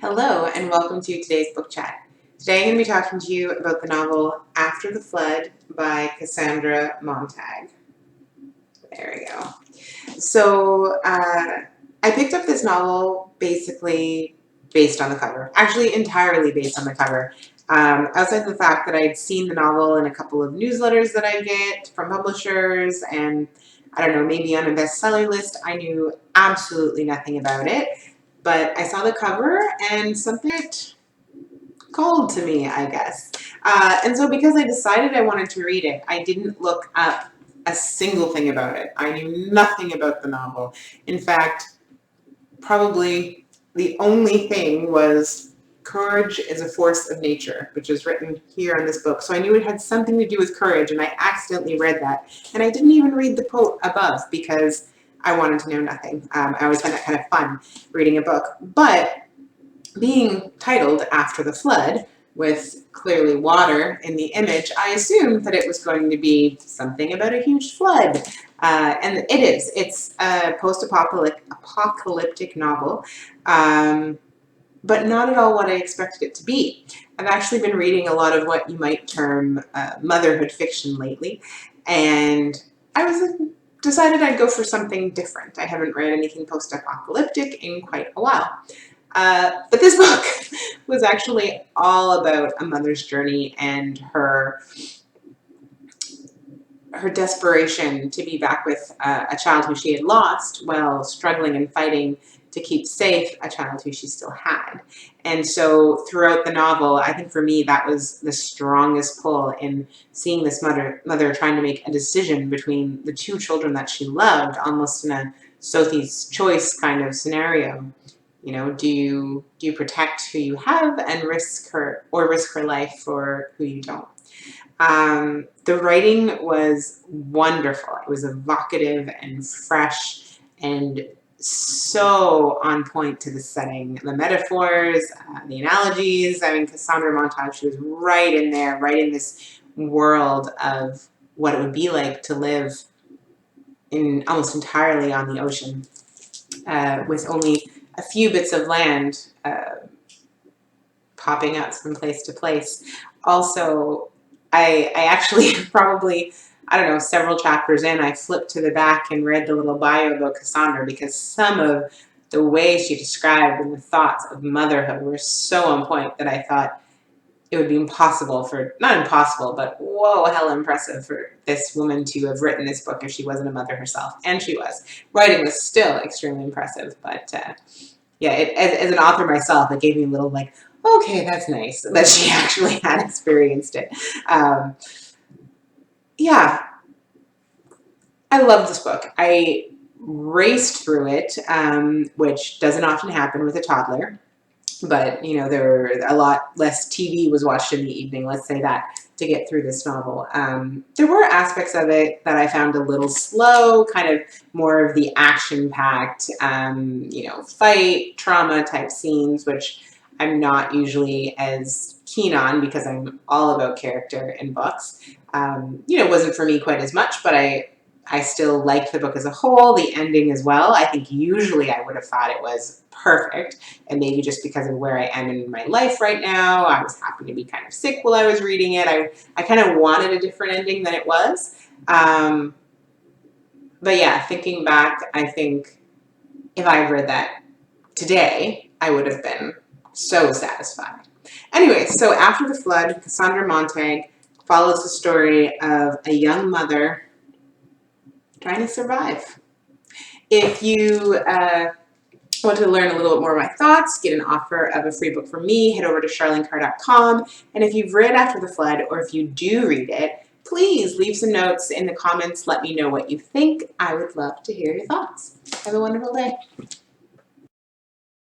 Hello and welcome to today's book chat. Today I'm going to be talking to you about the novel After the Flood by Kassandra Montag. There we go. So I picked up this novel basically based on the cover, actually entirely based on the cover. Outside the fact that I'd seen the novel in a couple of newsletters that I get from publishers and I don't know, maybe on a bestseller list, I knew absolutely nothing about it. But I saw the cover and something called to me, I guess. And so because I decided I wanted to read it, I didn't look up a single thing about it. I knew nothing about the novel. In fact, probably the only thing was courage is a force of nature, which is written here in this book. So I knew it had something to do with courage, and I accidentally read that. And I didn't even read the quote above because I wanted to know nothing. I always find that kind of fun, reading a book. But being titled After the Flood, with clearly water in the image, I assumed that it was going to be something about a huge flood. And it is. It's a post-apocalyptic novel, but not at all what I expected it to be. I've actually been reading a lot of what you might term motherhood fiction lately, and I decided I'd go for something different. I haven't read anything post-apocalyptic in quite a while. But this book was actually all about a mother's journey and her desperation to be back with a child who she had lost while struggling and fighting to keep safe a child who she still had. And so throughout the novel, I think for me that was the strongest pull in seeing this mother trying to make a decision between the two children that she loved, almost in a Sophie's choice kind of scenario. You know, do you protect who you have and risk her life for who you don't? The writing was wonderful. It was evocative and fresh and so on point to the setting. The metaphors, the analogies. I mean, Kassandra Montag, she was right in there, right in this world of what it would be like to live in almost entirely on the ocean with only a few bits of land popping up from place to place. Also, I actually probably, I don't know, several chapters in, I flipped to the back and read the little bio about Kassandra because some of the way she described and the thoughts of motherhood were so on point that I thought it would be impossible for, not impossible, but whoa, hella impressive for this woman to have written this book if she wasn't a mother herself. And she was. Writing was still extremely impressive, but yeah, as an author myself, it gave me a little like, okay, that's nice that she actually had experienced it. Yeah, I love this book. I raced through it, which doesn't often happen with a toddler. But, you know, there were a lot less TV was watched in the evening, let's say that, to get through this novel. There were aspects of it that I found a little slow, kind of more of the action-packed, you know, fight, trauma type scenes, which I'm not usually as keen on because I'm all about character in books. You know, it wasn't for me quite as much, but I still liked the book as a whole, the ending as well. I think usually I would have thought it was perfect, and maybe just because of where I am in my life right now, I was happy to be kind of sick while I was reading it. I kind of wanted a different ending than it was. But yeah, thinking back, I think if I read that today, I would have been so satisfied. Anyway, so After the Flood, Kassandra Montag follows the story of a young mother trying to survive. If you want to learn a little bit more of my thoughts, get an offer of a free book from me, head over to charlenecarr.com. And if you've read After the Flood, or if you do read it, please leave some notes in the comments. Let me know what you think. I would love to hear your thoughts. Have a wonderful day.